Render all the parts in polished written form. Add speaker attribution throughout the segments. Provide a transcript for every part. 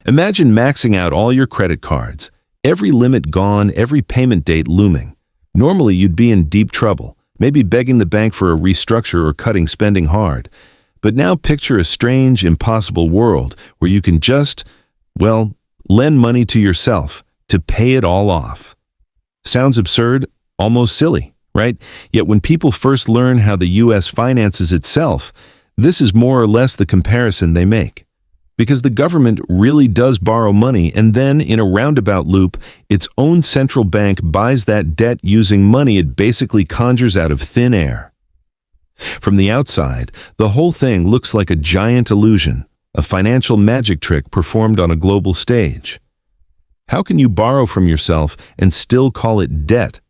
Speaker 1: Imagine maxing out all your credit cards, every limit gone, every payment date looming. Normally, you'd be in deep trouble, maybe begging the bank for a restructure or cutting spending hard. But now picture a strange, impossible world where you can just, well, lend money to yourself to pay it all off. Sounds absurd, almost silly, right? Yet when people first learn how the U.S. finances itself, this is more or less the comparison they make. Because the government really does borrow money, and then, in a roundabout loop, its own central bank buys that debt using money it basically conjures out of thin air. From the outside, the whole thing looks like a giant illusion, a financial magic trick performed on a global stage. How can you borrow from yourself and still call it debt?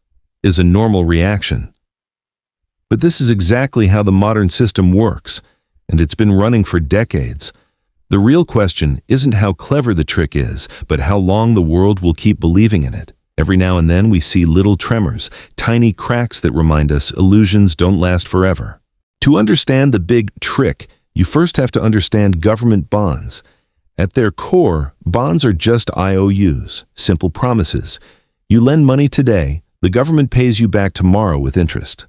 Speaker 1: Is a normal reaction. But this is exactly how the modern system works, and it's been running for decades. The real question isn't how clever the trick is, but how long the world will keep believing in it. Every now and then we see little tremors, tiny cracks that remind us illusions don't last forever. To understand the big trick, you first have to understand government bonds. At their core, bonds are just IOUs, simple promises. You lend money today, the government pays you back tomorrow with interest.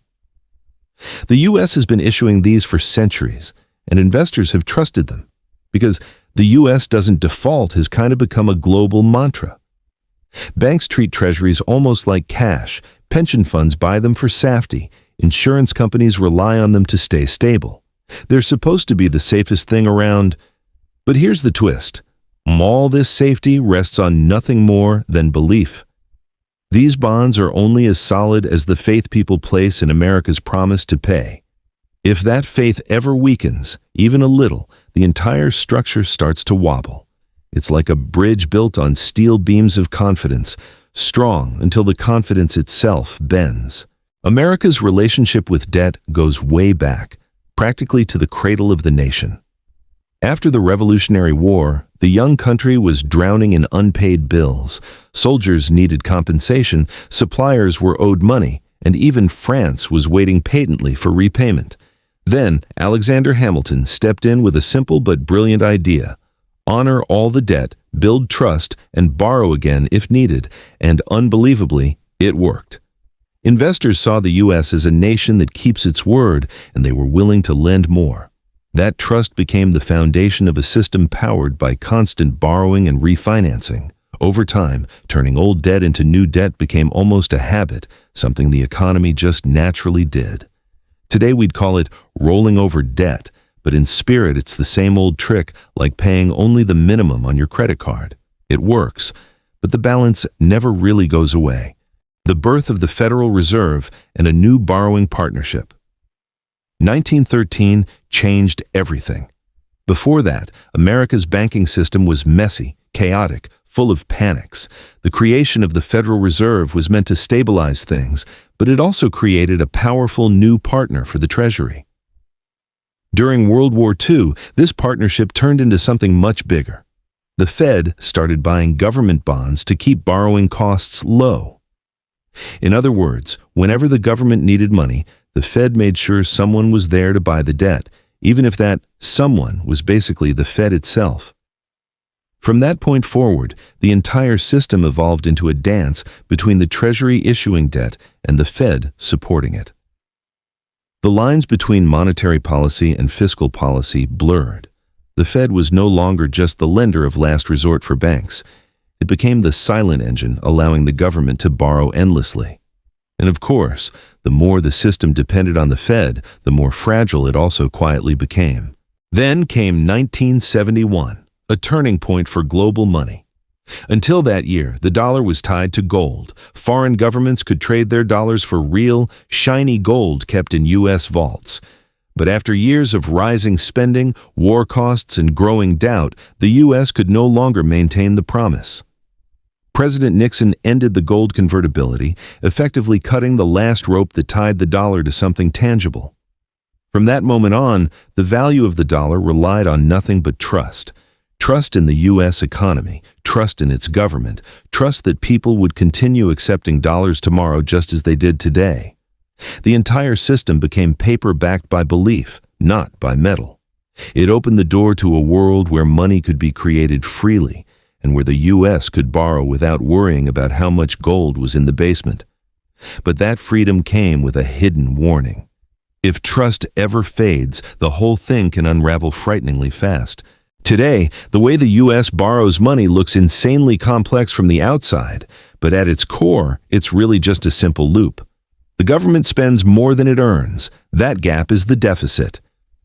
Speaker 1: The U.S. has been issuing these for centuries, and investors have trusted them. Because the U.S. doesn't default has kind of become a global mantra. Banks treat treasuries almost like cash, pension funds buy them for safety, insurance companies rely on them to stay stable. They're supposed to be the safest thing around, but here's the twist. All this safety rests on nothing more than belief. These bonds are only as solid as the faith people place in America's promise to pay. If that faith ever weakens, even a little, the entire structure starts to wobble. It's like a bridge built on steel beams of confidence, strong until the confidence itself bends. America's relationship with debt goes way back, practically to the cradle of the nation. After the Revolutionary War, the young country was drowning in unpaid bills. Soldiers needed compensation, suppliers were owed money, and even France was waiting patiently for repayment. Then, Alexander Hamilton stepped in with a simple but brilliant idea. Honor all the debt, build trust, and borrow again if needed, and unbelievably, it worked. Investors saw the U.S. as a nation that keeps its word, and they were willing to lend more. That trust became the foundation of a system powered by constant borrowing and refinancing. Over time, turning old debt into new debt became almost a habit, something the economy just naturally did. Today we'd call it rolling over debt, but in spirit it's the same old trick, like paying only the minimum on your credit card. It works, but the balance never really goes away. The birth of the Federal Reserve and a new borrowing partnership. 1913 changed everything. Before that, America's banking system was messy, chaotic, full of panics. The creation of the Federal Reserve was meant to stabilize things, but it also created a powerful new partner for the Treasury. During World War II, this partnership turned into something much bigger. The Fed started buying government bonds to keep borrowing costs low. In other words, whenever the government needed money, the Fed made sure someone was there to buy the debt, even if that someone was basically the Fed itself. From that point forward, the entire system evolved into a dance between the Treasury issuing debt and the Fed supporting it. The lines between monetary policy and fiscal policy blurred. The Fed was no longer just the lender of last resort for banks. It became the silent engine allowing the government to borrow endlessly. And of course, the more the system depended on the Fed, the more fragile it also quietly became. Then came 1971. A turning point for global money. Until that year, the dollar was tied to gold. Foreign governments could trade their dollars for real, shiny gold kept in U.S. vaults. But after years of rising spending, war costs, and growing doubt, the U.S. could no longer maintain the promise. President Nixon ended the gold convertibility, effectively cutting the last rope that tied the dollar to something tangible. From that moment on, the value of the dollar relied on nothing but trust. Trust in the U.S. economy, trust in its government, trust that people would continue accepting dollars tomorrow just as they did today. The entire system became paper backed by belief, not by metal. It opened the door to a world where money could be created freely, and where the U.S. could borrow without worrying about how much gold was in the basement. But that freedom came with a hidden warning. If trust ever fades, the whole thing can unravel frighteningly fast. Today, the way the U.S. borrows money looks insanely complex from the outside, but at its core, it's really just a simple loop. The government spends more than it earns. That gap is the deficit.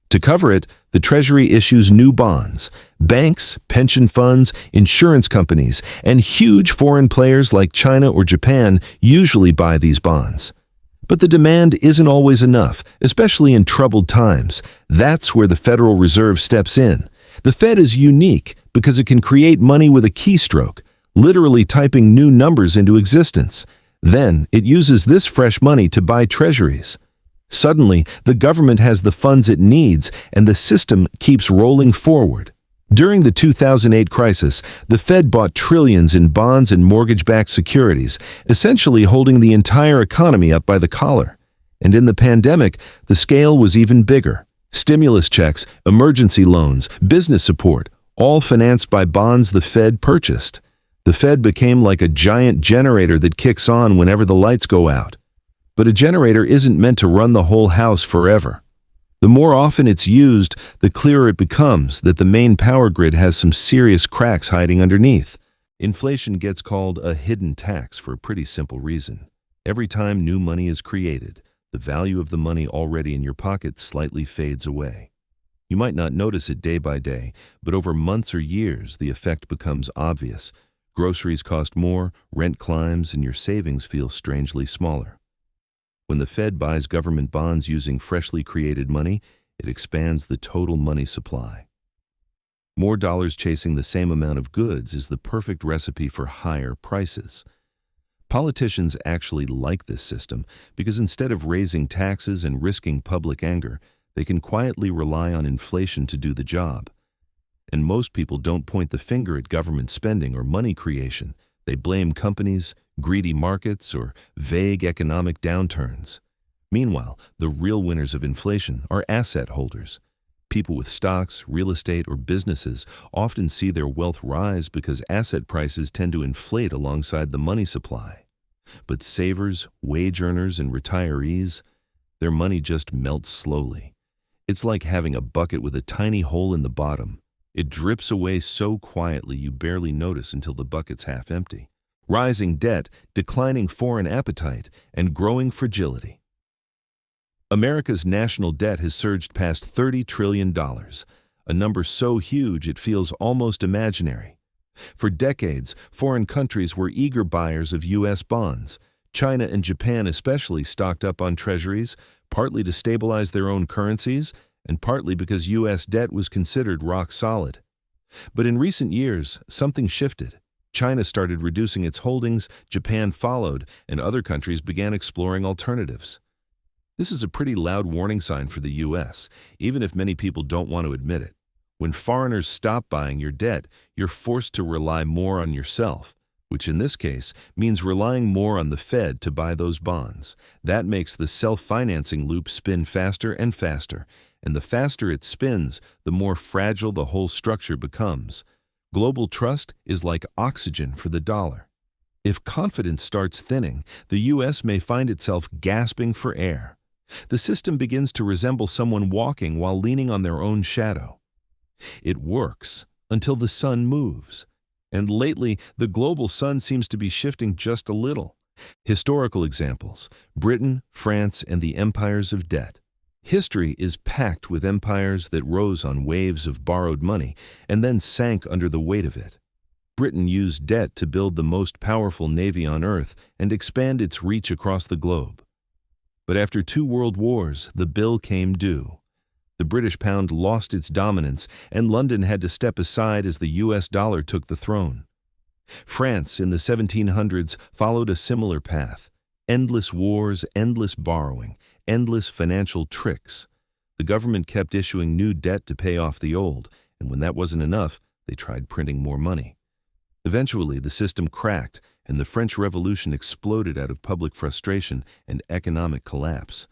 Speaker 1: To cover it, the Treasury issues new bonds. Banks, pension funds, insurance companies, and huge foreign players like China or Japan usually buy these bonds. But the demand isn't always enough, especially in troubled times. That's where the Federal Reserve steps in. The Fed is unique because it can create money with a keystroke, literally typing new numbers into existence. Then, it uses this fresh money to buy treasuries. Suddenly, the government has the funds it needs, and the system keeps rolling forward. During the 2008 crisis, the Fed bought trillions in bonds and mortgage-backed securities, essentially holding the entire economy up by the collar. And in the pandemic, the scale was even bigger. Stimulus checks, emergency loans, business support, all financed by bonds the Fed purchased. The Fed became like a giant generator that kicks on whenever the lights go out. But a generator isn't meant to run the whole house forever. The more often it's used, the clearer it becomes that the main power grid has some serious cracks hiding underneath. Inflation gets called a hidden tax for a pretty simple reason. Every time new money is created, the value of the money already in your pocket slightly fades away. You might not notice it day by day, but over months or years, the effect becomes obvious. Groceries cost more, rent climbs, and your savings feel strangely smaller. When the Fed buys government bonds using freshly created money, it expands the total money supply. More dollars chasing the same amount of goods is the perfect recipe for higher prices. Politicians actually like this system because instead of raising taxes and risking public anger, they can quietly rely on inflation to do the job. And most people don't point the finger at government spending or money creation. They blame companies, greedy markets, or vague economic downturns. Meanwhile, the real winners of inflation are asset holders. People with stocks, real estate, or businesses often see their wealth rise because asset prices tend to inflate alongside the money supply. But savers, wage earners, and retirees, their money just melts slowly. It's like having a bucket with a tiny hole in the bottom. It drips away so quietly you barely notice until the bucket's half empty. Rising debt, declining foreign appetite, and growing fragility. America's national debt has surged past $30 trillion, a number so huge it feels almost imaginary. For decades, foreign countries were eager buyers of U.S. bonds. China and Japan especially stocked up on treasuries, partly to stabilize their own currencies, and partly because U.S. debt was considered rock solid. But in recent years, something shifted. China started reducing its holdings, Japan followed, and other countries began exploring alternatives. This is a pretty loud warning sign for the U.S., even if many people don't want to admit it. When foreigners stop buying your debt, you're forced to rely more on yourself, which in this case means relying more on the Fed to buy those bonds. That makes the self-financing loop spin faster and faster, and the faster it spins, the more fragile the whole structure becomes. Global trust is like oxygen for the dollar. If confidence starts thinning, the U.S. may find itself gasping for air. The system begins to resemble someone walking while leaning on their own shadow. It works until the sun moves. And lately, the global sun seems to be shifting just a little. Historical examples: Britain, France, and the empires of debt. History is packed with empires that rose on waves of borrowed money and then sank under the weight of it. Britain used debt to build the most powerful navy on earth and expand its reach across the globe. But after 2 world wars, the bill came due. The British pound lost its dominance, and London had to step aside as the U.S. dollar took the throne. France in the 1700s followed a similar path. Endless wars, endless borrowing, endless financial tricks. The government kept issuing new debt to pay off the old, and when that wasn't enough, they tried printing more money. Eventually, the system cracked, and the French Revolution exploded out of public frustration and economic collapse.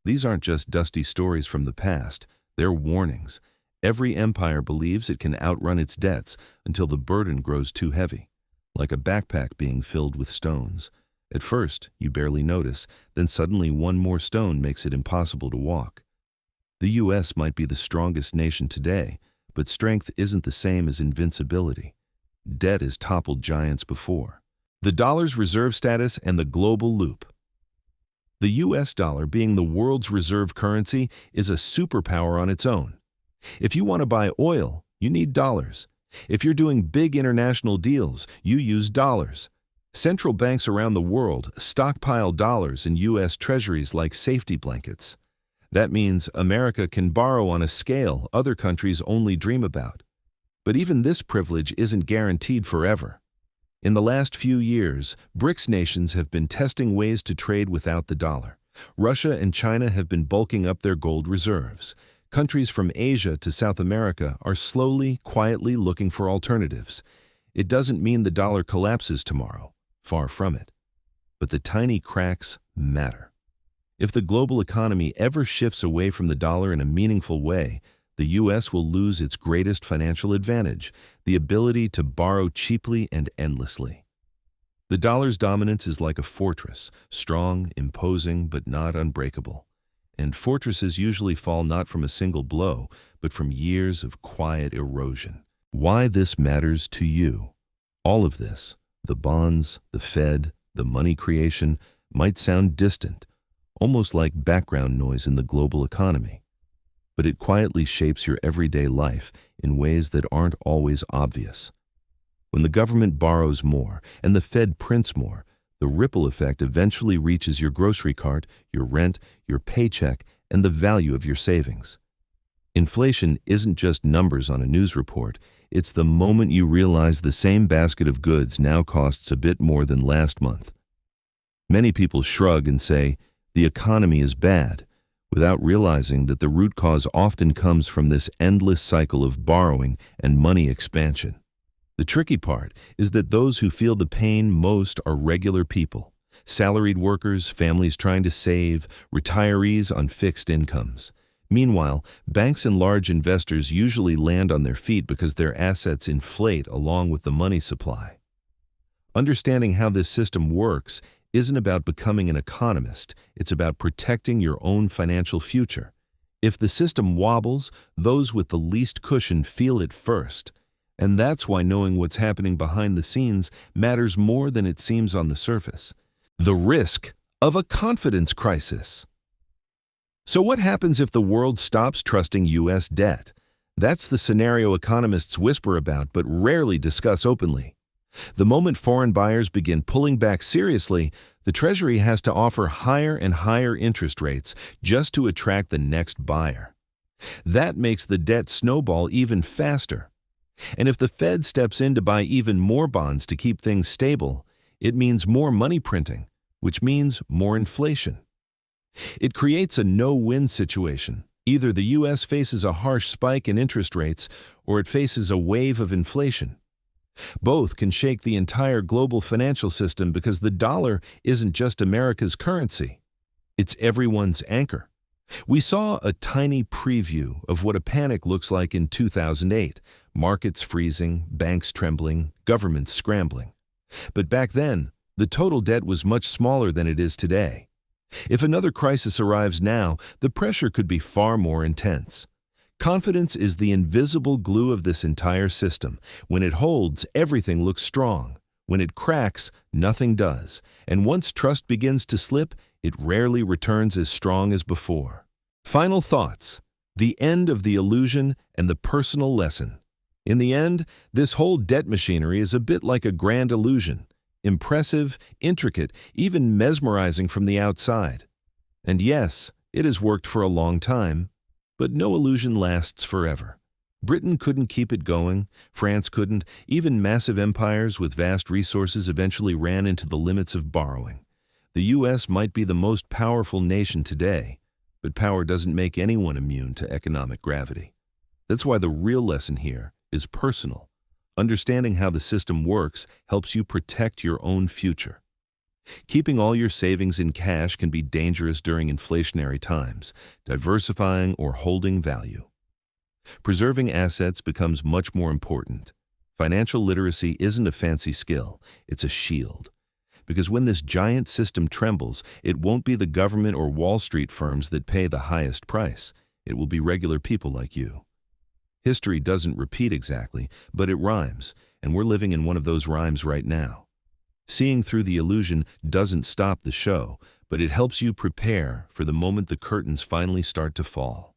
Speaker 1: These aren't just dusty stories from the past, they're warnings. Every empire believes it can outrun its debts until the burden grows too heavy, like a backpack being filled with stones. At first, you barely notice, then suddenly one more stone makes it impossible to walk. The U.S. might be the strongest nation today, but strength isn't the same as invincibility. Debt has toppled giants before. The dollar's reserve status and the global loop. The U.S. dollar, being the world's reserve currency, is a superpower on its own. If you want to buy oil, you need dollars. If you're doing big international deals, you use dollars. Central banks around the world stockpile dollars in U.S. treasuries like safety blankets. That means America can borrow on a scale other countries only dream about. But even this privilege isn't guaranteed forever. In the last few years, BRICS nations have been testing ways to trade without the dollar. Russia and China have been bulking up their gold reserves. Countries from Asia to South America are slowly, quietly looking for alternatives. It doesn't mean the dollar collapses tomorrow. Far from it. But the tiny cracks matter. If the global economy ever shifts away from the dollar in a meaningful way, the U.S. will lose its greatest financial advantage, the ability to borrow cheaply and endlessly. The dollar's dominance is like a fortress, strong, imposing, but not unbreakable. And fortresses usually fall not from a single blow, but from years of quiet erosion. Why this matters to you? All of this, the bonds, the Fed, the money creation, might sound distant, almost like background noise in the global economy. But it quietly shapes your everyday life in ways that aren't always obvious. When the government borrows more and the Fed prints more, the ripple effect eventually reaches your grocery cart, your rent, your paycheck, and the value of your savings. Inflation isn't just numbers on a news report. It's the moment you realize the same basket of goods now costs a bit more than last month. Many people shrug and say, the economy is bad, without realizing that the root cause often comes from this endless cycle of borrowing and money expansion. The tricky part is that those who feel the pain most are regular people, salaried workers, families trying to save, retirees on fixed incomes. Meanwhile, banks and large investors usually land on their feet because their assets inflate along with the money supply. Understanding how this system works isn't about becoming an economist, it's about protecting your own financial future. If the system wobbles, those with the least cushion feel it first. And that's why knowing what's happening behind the scenes matters more than it seems on the surface. The risk of a confidence crisis. So what happens if the world stops trusting U.S. debt? That's the scenario economists whisper about but rarely discuss openly. The moment foreign buyers begin pulling back seriously, the Treasury has to offer higher and higher interest rates just to attract the next buyer. That makes the debt snowball even faster. And if the Fed steps in to buy even more bonds to keep things stable, it means more money printing, which means more inflation. It creates a no-win situation. Either the U.S. faces a harsh spike in interest rates, or it faces a wave of inflation. Both can shake the entire global financial system because the dollar isn't just America's currency. It's everyone's anchor. We saw a tiny preview of what a panic looks like in 2008. Markets freezing, banks trembling, governments scrambling. But back then, the total debt was much smaller than it is today. If another crisis arrives now, the pressure could be far more intense. Confidence is the invisible glue of this entire system. When it holds, everything looks strong. When it cracks, nothing does. And once trust begins to slip, it rarely returns as strong as before. Final thoughts. The end of the illusion and the personal lesson. In the end, this whole debt machinery is a bit like a grand illusion. Impressive, intricate, even mesmerizing from the outside. And yes, it has worked for a long time. But no illusion lasts forever. Britain couldn't keep it going, France couldn't, even massive empires with vast resources eventually ran into the limits of borrowing. The U.S. might be the most powerful nation today, but power doesn't make anyone immune to economic gravity. That's why the real lesson here is personal. Understanding how the system works helps you protect your own future. Keeping all your savings in cash can be dangerous during inflationary times, diversifying or holding value. Preserving assets becomes much more important. Financial literacy isn't a fancy skill, it's a shield. Because when this giant system trembles, it won't be the government or Wall Street firms that pay the highest price. It will be regular people like you. History doesn't repeat exactly, but it rhymes, and we're living in one of those rhymes right now. Seeing through the illusion doesn't stop the show, but it helps you prepare for the moment the curtains finally start to fall.